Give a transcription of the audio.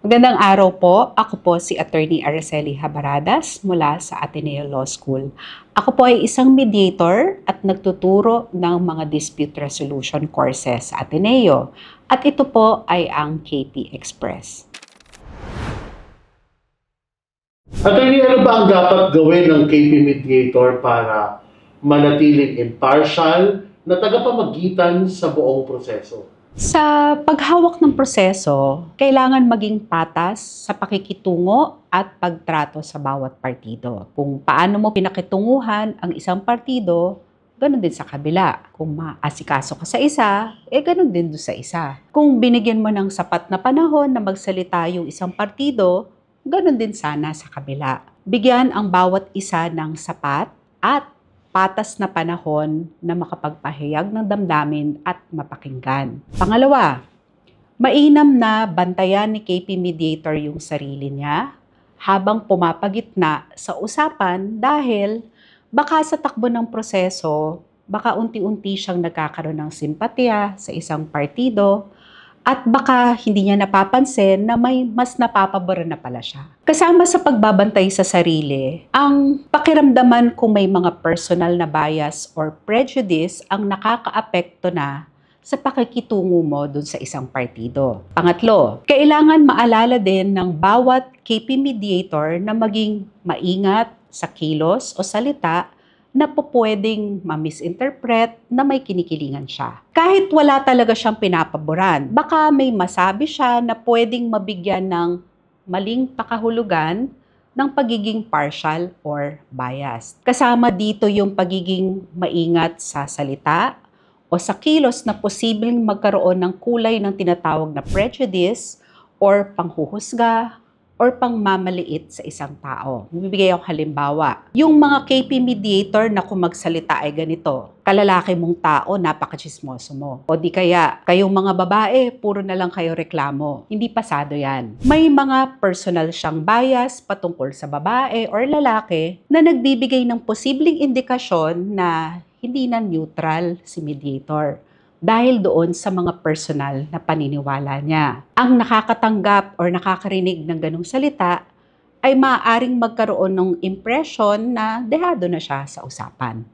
Magandang araw po. Ako po si Attorney Araceli Habaradas mula sa Ateneo Law School. Ako po ay isang mediator at nagtuturo ng mga dispute resolution courses sa Ateneo. At ito po ay ang KP Express. Attorney, ano ba ang dapat gawin ng KP Mediator para manatiling impartial na tagapamagitan sa buong proseso? Sa paghawak ng proseso, kailangan maging patas sa pakikitungo at pagtrato sa bawat partido. Kung paano mo pinakitunguhan ang isang partido, ganun din sa kabila. Kung maasikaso ka sa isa, ganun din doon sa isa. Kung binigyan mo ng sapat na panahon na magsalita yung isang partido, ganun din sana sa kabila. Bigyan ang bawat isa ng sapat at patas na panahon na makapagpahayag ng damdamin at mapakinggan. Pangalawa, mainam na bantayan ni KP Mediator yung sarili niya habang pumapagitna sa usapan dahil baka sa takbo ng proseso, baka unti-unti siyang nagkakaroon ng simpatya sa isang partido at baka hindi niya napapansin na may mas napapaboran na pala siya. Kasama sa pagbabantay sa sarili, ang pakiramdaman kung may mga personal na bias or prejudice ang nakakaapekto na sa pakikitungo mo dun sa isang partido. Pangatlo, kailangan maalala din ng bawat KP mediator na maging maingat sa kilos o salita na po pwedeng ma-misinterpret na may kinikilingan siya. Kahit wala talaga siyang pinapaboran, baka may masabi siya na pwedeng mabigyan ng maling pakahulugan ng pagiging partial or biased. Kasama dito yung pagiging maingat sa salita o sa kilos na posibleng magkaroon ng kulay ng tinatawag na prejudice or panghuhusga or pangmamaliit sa isang tao. Bibigay ako halimbawa. Yung mga KP mediator na kung magsalita ay ganito, kalalaki mong tao, napakachismoso mo. O di kaya, kayong mga babae, puro na lang kayo reklamo. Hindi pasado yan. May mga personal siyang bias patungkol sa babae or lalaki na nagbibigay ng posibleng indikasyon na hindi na neutral si mediator dahil doon sa mga personal na paniniwala niya. Ang nakakatanggap or nakakarinig ng ganong salita ay maaaring magkaroon ng impression na dehado na siya sa usapan.